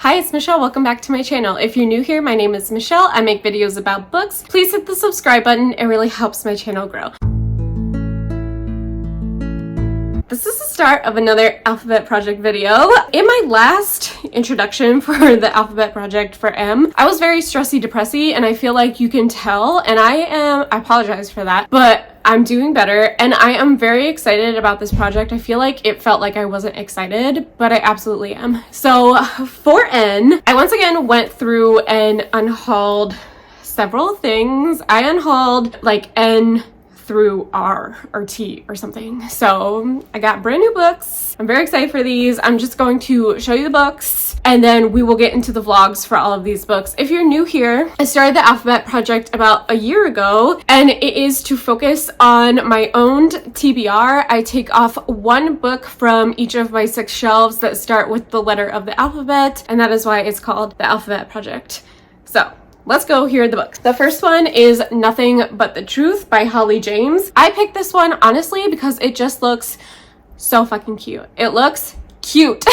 Hi, it's Michelle. Welcome back to my channel. If you're new here, my name is Michelle. I make videos about books. Please hit the subscribe button. It really helps my channel grow. This is the start of another alphabet project video. In my last introduction for the alphabet project for M, I was very stressy depressy, and I feel like you can tell, and I apologize for that, but I'm doing better and I am very excited about this project. I feel like it felt like I wasn't excited, but I absolutely am. So for N, I once again went through and unhauled several things. I unhauled like N through R or T or something. So I got brand new books. I'm very excited for these. I'm just going to show you the books and then we will get into the vlogs for all of these books. If you're new here, I started the alphabet project about a year ago and it is to focus on my owned TBR. I take off one book from each of my 6 shelves that start with the letter of the alphabet, and that is why it's called the alphabet project. So let's go hear the books. The first one is Nothing But the Truth by Holly James. I picked this one honestly because it just looks so fucking cute. It looks cute.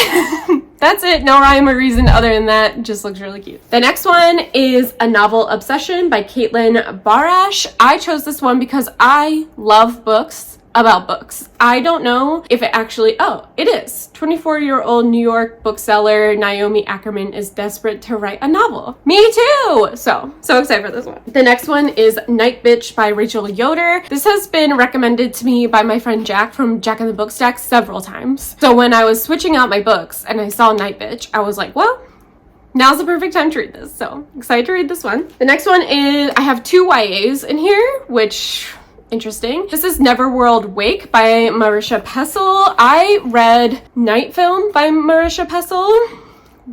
That's it. No rhyme or reason other than that. It just looks really cute. The next one is A Novel Obsession by Caitlin Barash. I chose this one because I love books about books. I don't know if it actually, oh, it is. 24-year-old New York bookseller Naomi Ackerman is desperate to write a novel. Me too! So excited for this one. The next one is Night Bitch by Rachel Yoder. This has been recommended to me by my friend Jack from Jack and the Bookstack several times. So when I was switching out my books and I saw Night Bitch, I was like, well, now's the perfect time to read this. So excited to read this one. The next one is, I have 2 YAs in here, which interesting. This is Neverworld Wake by Marisha Pessl. I read Night Film by Marisha Pessl.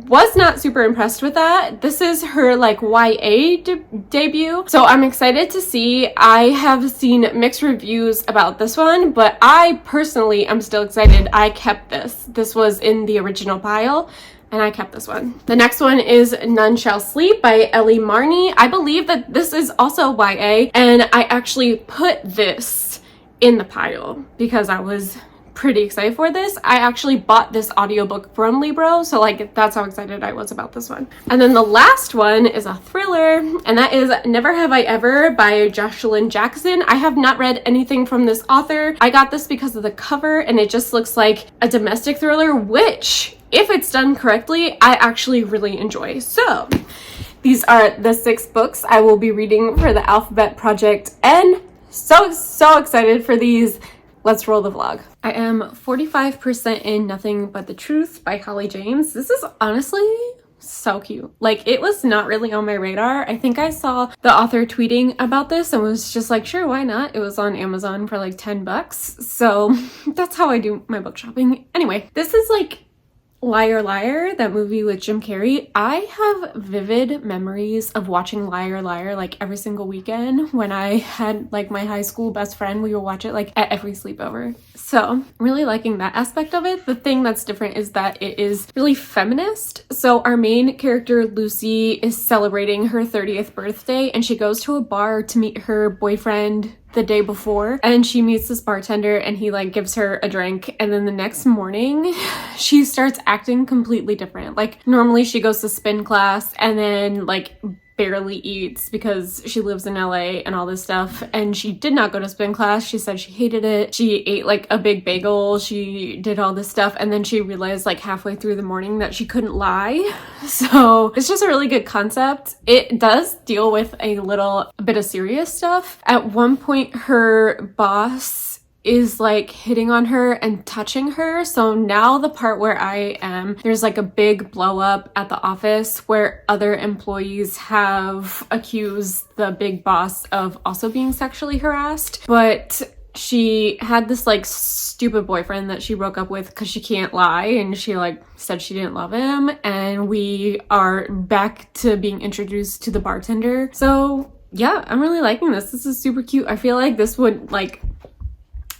Was not super impressed with that. This is her like YA debut, so I'm excited to see. I have seen mixed reviews about this one, but I personally am still excited. I kept this. This was in the original pile and I kept this one. The next one is None Shall Sleep by Ellie Marney. I believe that this is also YA, and I actually put this in the pile because I was pretty excited for this. I actually bought this audiobook from Libro, so like that's how excited I was about this one. And then the last one is a thriller, and that is Never Have I Ever by Jocelyn Jackson. I have not read anything from this author. I got this because of the cover, and it just looks like a domestic thriller, which, if it's done correctly, I actually really enjoy. So these are the 6 books I will be reading for the alphabet project, and so excited for these. Let's roll the vlog. I am 45% in Nothing But the Truth by Holly James. This is honestly so cute. Like, it was not really on my radar. I think I saw the author tweeting about this and was just like, sure, why not? It was on Amazon for like 10 bucks. So that's how I do my book shopping. Anyway, this is like Liar Liar, that movie with Jim Carrey. I have vivid memories of watching Liar Liar like every single weekend. When I had like my high school best friend, we would watch it like at every sleepover. So really liking that aspect of it. The thing that's different is that it is really feminist. So our main character Lucy is celebrating her 30th birthday and she goes to a bar to meet her boyfriend the day before, and she meets this bartender and he like gives her a drink, and then the next morning she starts acting completely different. Like, normally she goes to spin class and then like barely eats because she lives in LA and all this stuff, and she did not go to spin class. She said she hated it. She ate like a big bagel, she did all this stuff, and then she realized like halfway through the morning that she couldn't lie. So it's just a really good concept. It does deal with a bit of serious stuff. At one point her boss is like hitting on her and touching her. So now the part where I am, there's like a big blow up at the office where other employees have accused the big boss of also being sexually harassed. But she had this like stupid boyfriend that she broke up with because she can't lie, and she like said she didn't love him, and we are back to being introduced to the bartender. So yeah, I'm really liking this. This is super cute. I feel like this would like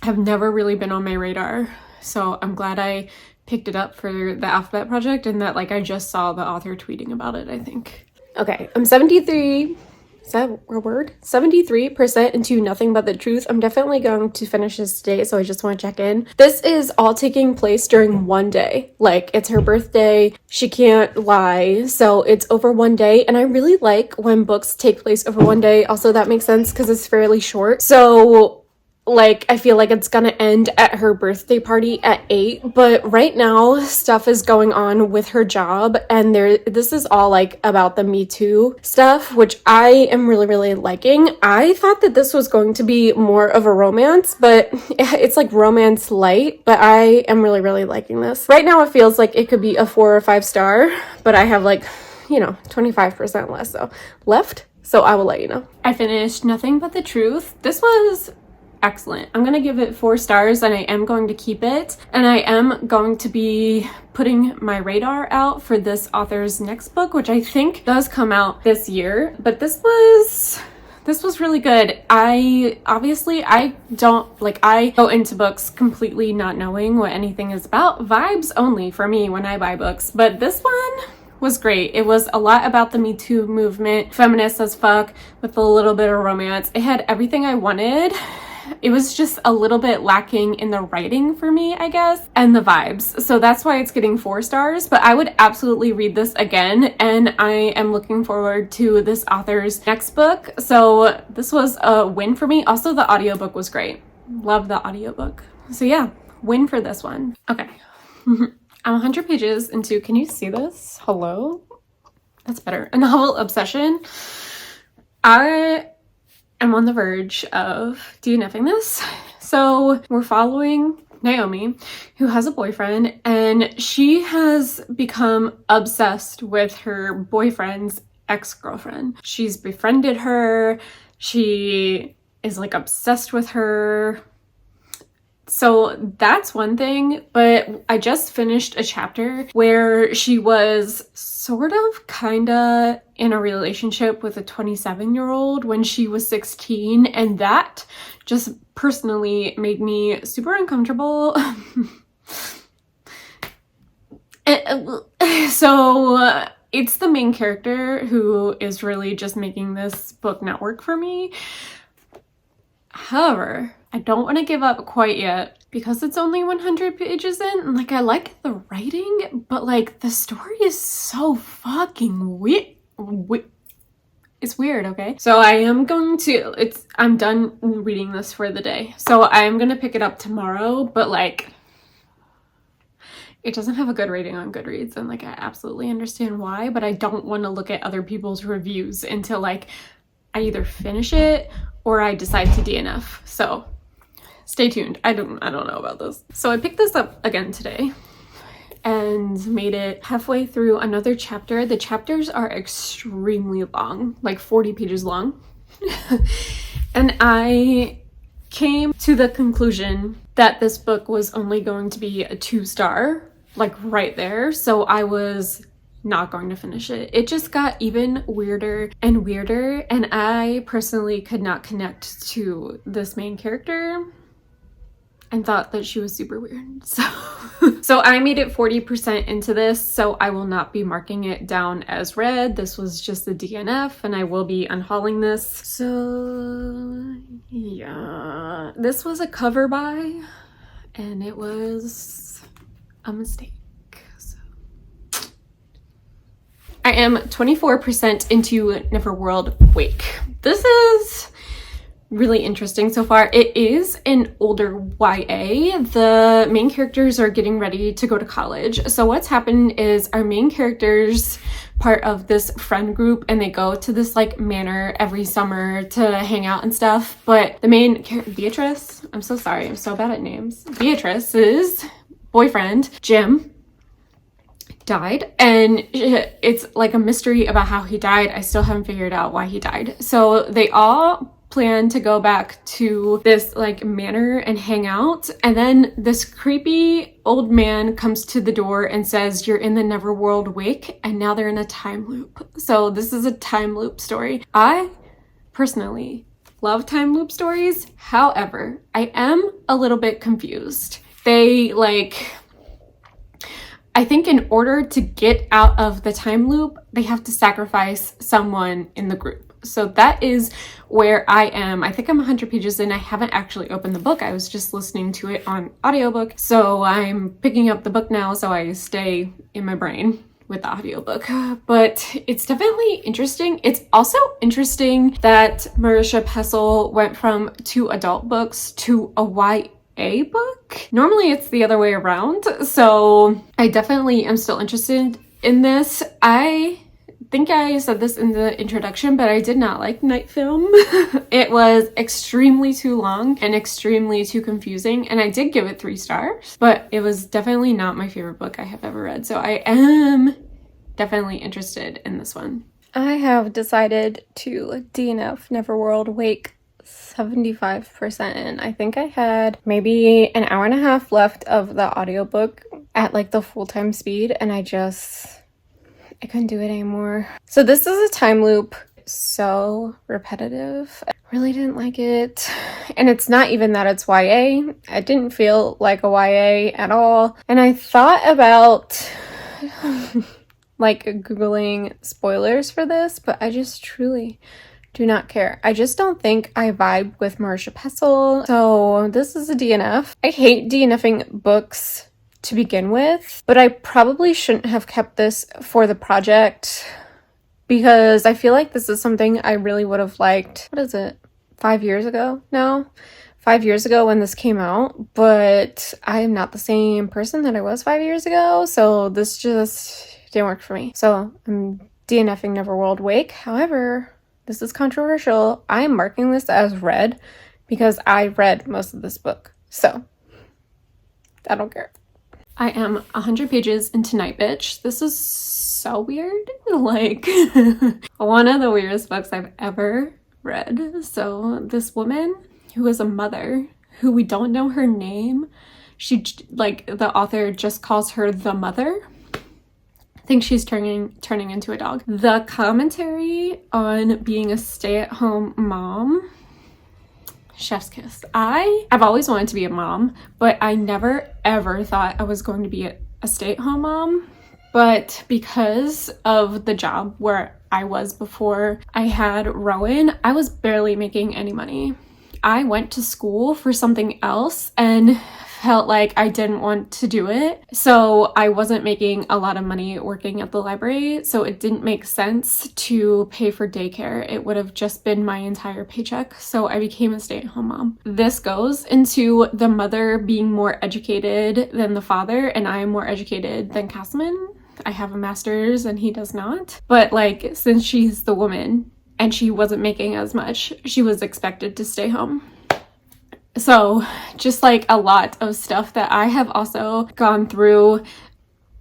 have never really been on my radar, so I'm glad I picked it up for the alphabet project, and that like I just saw the author tweeting about it, I think. Okay, I'm 73 is that a word? 73% into Nothing But the Truth. I'm definitely going to finish this today, so I just want to check in. This is all taking place during one day. Like, it's her birthday. She can't lie, so it's over one day. And I really like when books take place over one day. Also, that makes sense because it's fairly short. So like, I feel like it's gonna end at her birthday party at 8, but right now stuff is going on with her job, and this is all like about the Me Too stuff, which I am really liking. I thought that this was going to be more of a romance, but it's like romance light, but I am really liking this. Right now it feels like it could be a 4 or 5 star, but I have like, you know, 25% left, so I will let you know. I finished Nothing But the Truth. This was excellent. I'm gonna give it 4 stars, and I am going to keep it, and I am going to be putting my radar out for this author's next book, which I think does come out this year. But this was really good. I go into books completely not knowing what anything is about. Vibes only for me when I buy books, but this one was great. It was a lot about the Me Too movement, feminist as fuck, with a little bit of romance. It had everything I wanted. It was just a little bit lacking in the writing for me, I guess, and the vibes. So that's why it's getting 4 stars, but I would absolutely read this again, and I am looking forward to this author's next book. So this was a win for me. Also, the audiobook was great. Love the audiobook. So yeah, win for this one. Okay. I'm 100 pages into, can you see this? Hello? That's better. A Novel Obsession. I'm on the verge of DNFing this. So we're following Naomi, who has a boyfriend, and she has become obsessed with her boyfriend's ex-girlfriend. She's befriended her. She is like obsessed with her. So that's one thing, but I just finished a chapter where she was sort of kinda in a relationship with a 27-year-old when she was 16, and that just personally made me super uncomfortable. So it's the main character who is really just making this book not work for me. However, I don't want to give up quite yet because it's only 100 pages in, and like I like the writing, but like the story is so fucking weird. It's weird, okay? So I'm done reading this for the day. So I'm gonna pick it up tomorrow, but like it doesn't have a good rating on Goodreads, and like I absolutely understand why, but I don't want to look at other people's reviews until like I either finish it or I decide to DNF. So stay tuned. I don't know about this. So I picked this up again today and made it halfway through another chapter. The chapters are extremely long, like 40 pages long. And I came to the conclusion that this book was only going to be a 2-star, like right there. So I was not going to finish it. It just got even weirder and weirder, and I personally could not connect to this main character and thought that she was super weird. So I made it 40% into this, so I will not be marking it down as read. This was just a DNF, and I will be unhauling this. So yeah, this was a cover buy, and it was a mistake. I am 24% into Neverworld Wake. This is really interesting so far. It is an older YA. The main characters are getting ready to go to college. So what's happened is our main characters part of this friend group, and they go to this like manor every summer to hang out and stuff. But the main character, Beatrice, I'm so sorry, I'm so bad at names. Beatrice's boyfriend, Jim, died, and it's like a mystery about how he died. I still haven't figured out why he died. So they all plan to go back to this like manor and hang out, and then this creepy old man comes to the door and says, "You're in the Neverworld Wake," and now they're in a time loop. So this is a time loop story. I personally love time loop stories. However, I am a little bit confused. I think in order to get out of the time loop, they have to sacrifice someone in the group. So that is where I am. I think I'm 100 pages in. I haven't actually opened the book. I was just listening to it on audiobook. So I'm picking up the book now so I stay in my brain with the audiobook. But it's definitely interesting. It's also interesting that Marisha Pessl went from 2 adult books to a YA book. Normally it's the other way around. So I definitely am still interested in this. I think I said this in the introduction, but I did not like Night Film. It was extremely too long and extremely too confusing, and I did give it 3 stars, but it was definitely not my favorite book I have ever read. So I am definitely interested in this one. I have decided to DNF Neverworld Wake 75% in. I think I had maybe an hour and a half left of the audiobook at like the full-time speed, and I couldn't do it anymore. So this is a time loop. So repetitive. I really didn't like it. And it's not even that it's YA. It didn't feel like a YA at all. And I thought about like Googling spoilers for this, but I just truly do not care. I just don't think I vibe with Marisha Pessl. So this is a DNF. I hate DNFing books to begin with, but I probably shouldn't have kept this for the project because I feel like this is something I really would have liked. What is it? 5 years ago now? 5 years ago when this came out, but I am not the same person that I was 5 years ago, so this just didn't work for me. So I'm DNFing Neverworld Wake. However, this is controversial. I'm marking this as read because I read most of this book, so I don't care. I am 100 pages into Night Bitch. This is so weird. Like, one of the weirdest books I've ever read. So this woman who is a mother, who we don't know her name, she, like, the author just calls her the mother. I think she's turning into a dog. The commentary on being a stay-at-home mom, chef's kiss. I've always wanted to be a mom, but I never ever thought I was going to be a stay-at-home mom. But because of the job where I was before I had Rowan, I was barely making any money. I went to school for something else and felt like I didn't want to do it. So I wasn't making a lot of money working at the library, so it didn't make sense to pay for daycare. It would have just been my entire paycheck. So I became a stay-at-home mom. This goes into the mother being more educated than the father, and I am more educated than Castman. I have a master's and he does not. But like, since she's the woman and she wasn't making as much, she was expected to stay home. So just like a lot of stuff that I have also gone through.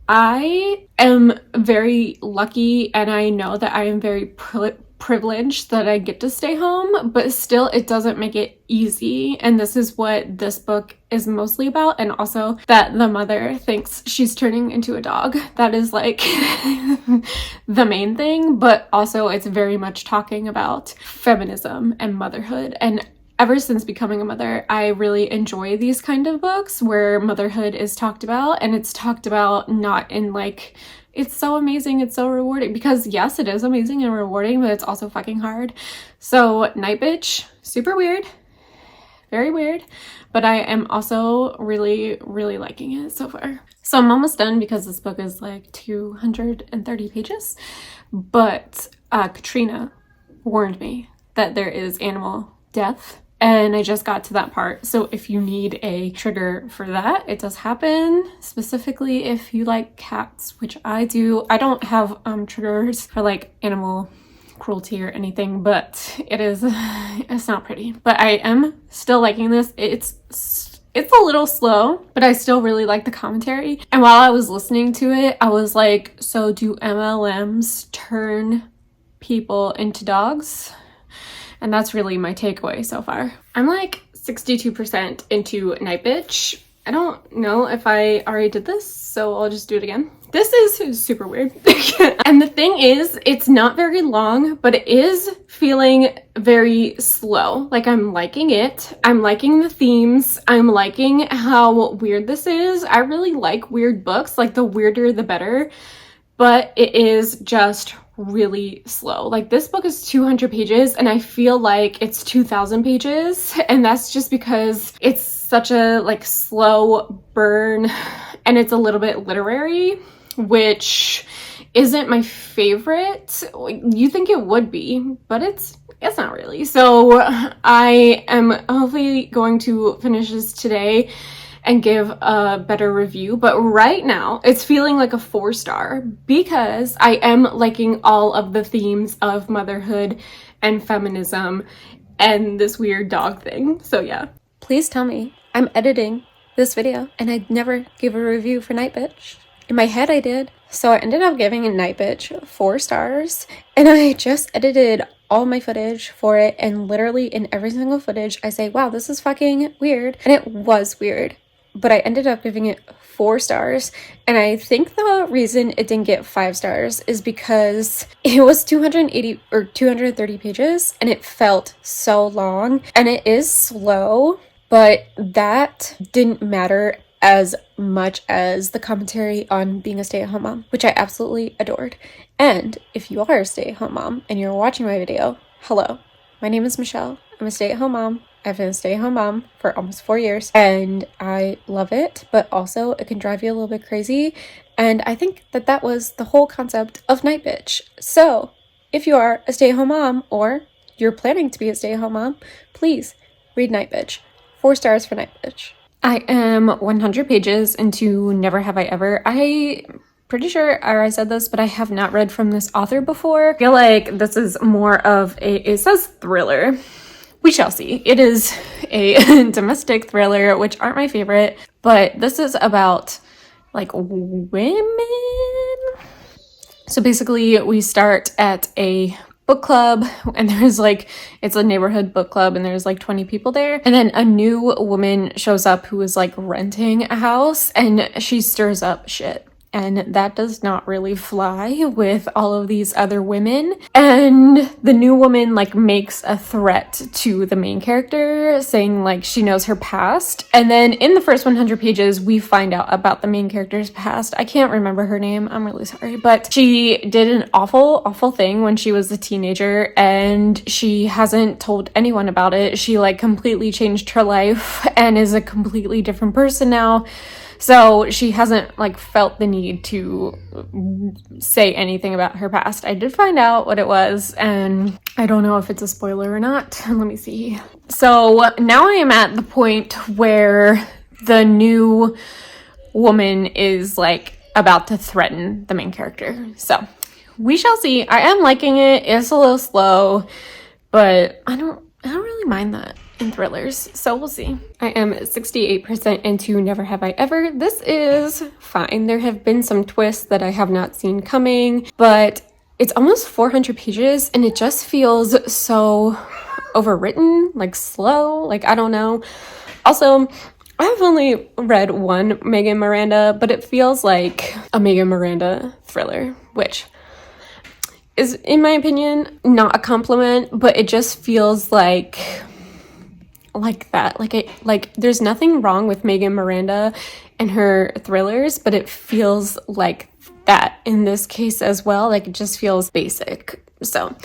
I am very lucky and I know that I am very privileged that I get to stay home, but still it doesn't make it easy. And this is what this book is mostly about. And also that the mother thinks she's turning into a dog. That is like the main thing, but also it's very much talking about feminism and motherhood. And ever since becoming a mother, I really enjoy these kind of books where motherhood is talked about, and it's talked about not in like, it's so amazing, it's so rewarding, because yes, it is amazing and rewarding, but it's also fucking hard. So Night Bitch, super weird, very weird, but I am also really, really liking it so far. So I'm almost done because this book is like 230 pages, but Katrina warned me that there is animal death. And I just got to that part. So if you need a trigger for that, it does happen. Specifically if you like cats, which I do. I don't have triggers for like animal cruelty or anything, but it's not pretty. But I am still liking this. It's a little slow, but I still really like the commentary. And while I was listening to it, I was like, so do MLMs turn people into dogs? And that's really my takeaway so far. I'm like 62% into Night Bitch. I don't know if I already did this, so I'll just do it again. This is super weird. And the thing is, it's not very long, but it is feeling very slow. Like, I'm liking it. I'm liking the themes. I'm liking how weird this is. I really like weird books. Like, the weirder, the better. But it is just really slow. Like, this book is 200 pages and I feel like it's 2,000 pages, and that's just because it's such a like slow burn and it's a little bit literary, which isn't my favorite. You think it would be, but it's not really. So I am hopefully going to finish this today and give a better review, but right now it's feeling like a 4-star because I am liking all of the themes of motherhood and feminism and this weird dog thing. So yeah. Please tell me I'm editing this video and I never gave a review for Night Bitch. In my head I did. So I ended up giving Night Bitch 4 stars, and I just edited all my footage for it, and literally in every single footage I say, wow, this is fucking weird, and it was weird. But I ended up giving it 4 stars, and I think the reason it didn't get 5 stars is because it was 280 or 230 pages and it felt so long, and it is slow, but that didn't matter as much as the commentary on being a stay-at-home mom, which I absolutely adored. And if you are a stay-at-home mom and you're watching my video, hello, my name is Michelle. I'm a stay-at-home mom. I've been a stay-at-home mom for almost 4 years and I love it, but also it can drive you a little bit crazy. And I think that that was the whole concept of Night Bitch. So if you are a stay-at-home mom or you're planning to be a stay-at-home mom, please read Night Bitch. 4 stars for Night Bitch. I am 100 pages into Never Have I Ever. I'm pretty sure I said this, but I have not read from this author before. I feel like this is more of it says thriller. We shall see. It is a domestic thriller, which aren't my favorite, but this is about like women. So basically we start at a book club and there's like, it's a neighborhood book club and there's like 20 people there, and then a new woman shows up who is like renting a house and she stirs up shit. And that does not really fly with all of these other women. And the new woman like makes a threat to the main character saying like she knows her past. And then in the first 100 pages, we find out about the main character's past. I can't remember her name. I'm really sorry. But she did an awful, awful thing when she was a teenager and she hasn't told anyone about it. She like completely changed her life and is a completely different person now. So she hasn't like felt the need to say anything about her past. I did find out what it was, and I don't know if it's a spoiler or not. Let me see. So now I am at the point where the new woman is like about to threaten the main character. So we shall see. I am liking it. It's a little slow, but I don't really mind that in thrillers, so we'll see. I am 68% into Never Have I Ever. This is fine. There have been some twists that I have not seen coming, but it's almost 400 pages and it just feels so overwritten, like slow, like I don't know. Also, I've only read one Megan Miranda, but it feels like a Megan Miranda thriller, which is, in my opinion, not a compliment, but it just feels like that. Like there's nothing wrong with Megan Miranda and her thrillers, but it feels like that in this case as well. Like it just feels basic. So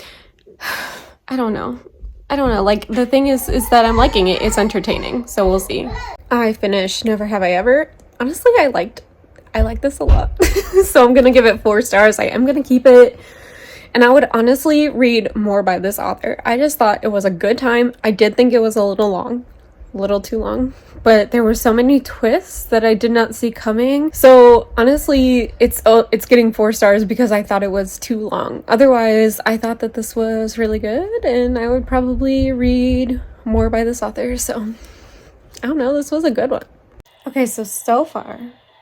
I don't know. Like the thing is that I'm liking it. It's entertaining. So we'll see. I finished Never Have I Ever. Honestly, I like this a lot. So I'm gonna give it 4 stars. I am gonna keep it. And I would honestly read more by this author. I just thought it was a good time. I did think it was a little too long, but there were so many twists that I did not see coming. So honestly, it's getting 4 stars because I thought it was too long. Otherwise, I thought that this was really good and I would probably read more by this author. So I don't know, this was a good one. Okay, so far,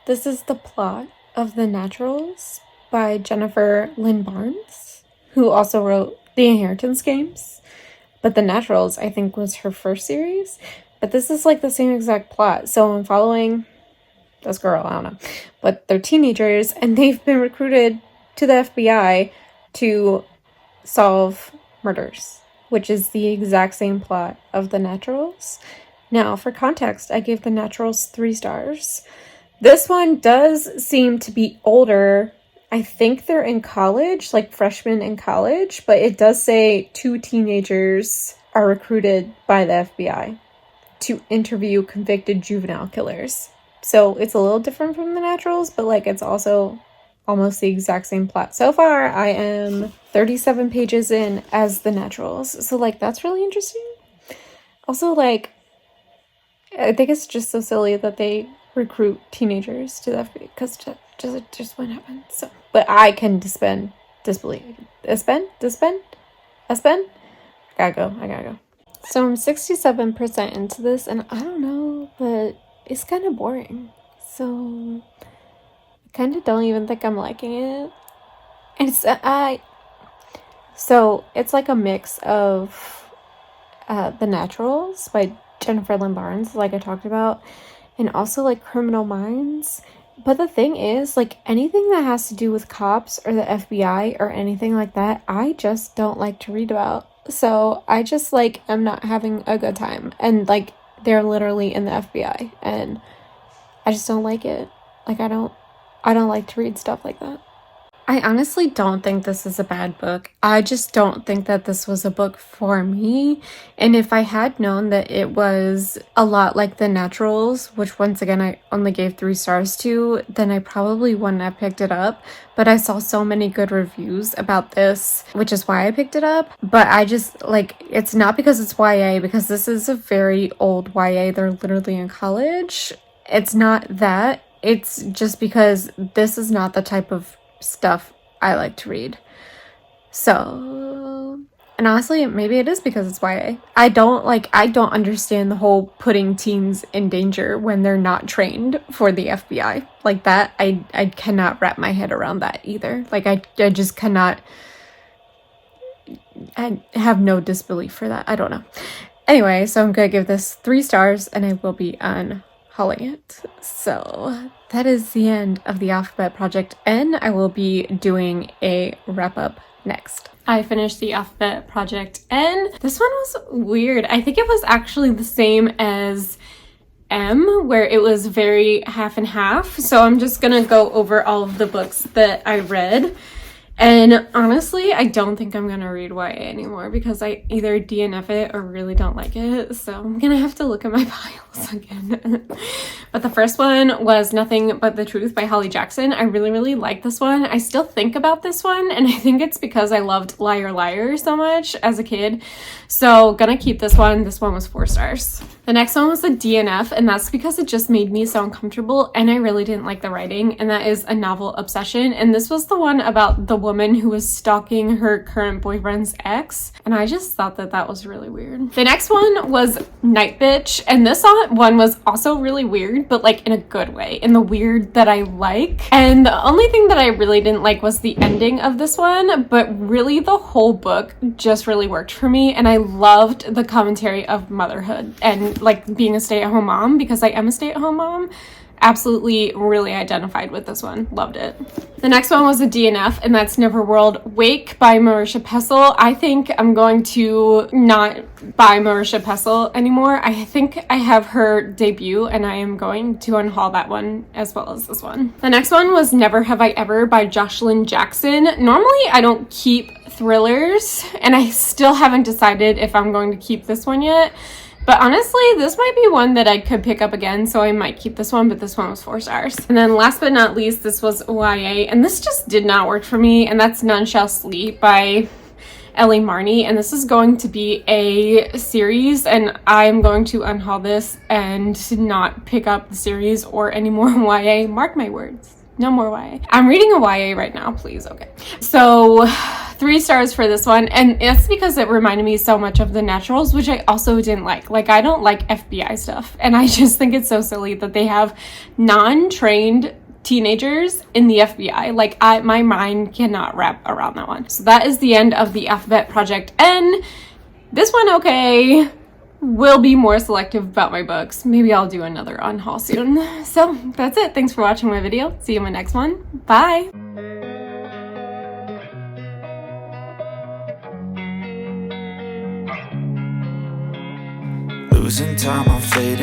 this is the plot of The Naturals by Jennifer Lynn Barnes, who also wrote The Inheritance Games, but The Naturals, I think, was her first series. But this is like the same exact plot. So I'm following this girl, I don't know, but they're teenagers and they've been recruited to the FBI to solve murders, which is the exact same plot of The Naturals. Now, for context, I gave The Naturals 3 stars. This one does seem to be older I think they're in college, like freshmen in college, but it does say 2 teenagers are recruited by the FBI to interview convicted juvenile killers. So it's a little different from the Naturals, but like it's also almost the exact same plot. So far, I am 37 pages in as the Naturals. So like that's really interesting. Also, like, I think it's just so silly that they recruit teenagers to the FBI because just what happened. So, but I can disbelief. Disbend? I gotta go. So I'm 67% into this, and I don't know, but it's kind of boring. So I kind of don't even think I'm liking it. And so it's like a mix of The Naturals by Jennifer Lynn Barnes, like I talked about, and also like Criminal Minds. But the thing is, like anything that has to do with cops or the FBI or anything like that, I just don't like to read about. So I just like am not having a good time. And like they're literally in the FBI and I just don't like it. Like I don't like to read stuff like that. I honestly don't think this is a bad book. I just don't think that this was a book for me. And if I had known that it was a lot like The Naturals, which once again I only gave 3 stars to, then I probably wouldn't have picked it up. But I saw so many good reviews about this, which is why I picked it up. But I just, like, it's not because it's YA, because this is a very old YA. They're literally in college. It's not that. It's just because this is not the type of stuff I like to read. So, and honestly, maybe it is because it's YA. I don't understand the whole putting teens in danger when they're not trained for the FBI. Like that, I cannot wrap my head around that either. Like I just cannot, I have no disbelief for that. I don't know. Anyway, so I'm gonna give this 3 stars and I will be unhauling it. So that is the end of the Alphabet Project N. I will be doing a wrap-up next. I finished the Alphabet Project N. This one was weird. I think it was actually the same as M, where it was very half and half. So I'm just gonna go over all of the books that I read. And honestly, I don't think I'm gonna read YA anymore because I either DNF it or really don't like it. So I'm gonna have to look at my piles again. But the first one was Nothing But the Truth by Holly Jackson. I really, really like this one. I still think about this one, and I think it's because I loved Liar Liar so much as a kid. So gonna keep this one. This one was 4 stars. The next one was a DNF, and that's because it just made me so uncomfortable and I really didn't like the writing, and that is A Novel Obsession. And this was the one about the woman who was stalking her current boyfriend's ex, and I just thought that that was really weird. The next one was Night Bitch, and this one was also really weird, but like in a good way, in the weird that I like. And the only thing that I really didn't like was the ending of this one, but really the whole book just really worked for me, and I loved the commentary of motherhood and like being a stay-at-home mom, because I am a stay-at-home mom. Absolutely really identified with this one. Loved it. The next one was a DNF, and that's Neverworld Wake by Marisha Pessl. I think I'm going to not buy Marisha Pessl anymore. I think I have her debut, and I am going to unhaul that one as well as this one. The next one was Never Have I Ever by Jocelyn Jackson. Normally, I don't keep thrillers, and I still haven't decided if I'm going to keep this one yet. But honestly, this might be one that I could pick up again, so I might keep this one, but this one was 4 stars. And then last but not least, this was YA, and this just did not work for me, and that's None Shall Sleep by Ellie Marney, and this is going to be a series, and I'm going to unhaul this and not pick up the series or any more YA. Mark my words. No more YA. I'm reading a YA right now, please. Okay. So 3 stars for this one, and it's because it reminded me so much of The Naturals, which I also didn't like. Like, I don't like FBI stuff, and I just think it's so silly that they have non-trained teenagers in the FBI. Like, my mind cannot wrap around that one. So that is the end of the Alphabet Project N. This one, okay. Will be more selective about my books. Maybe I'll do another unhaul soon. So that's it. Thanks for watching my video. See you in my next one. Bye. Losing time, I'm fading.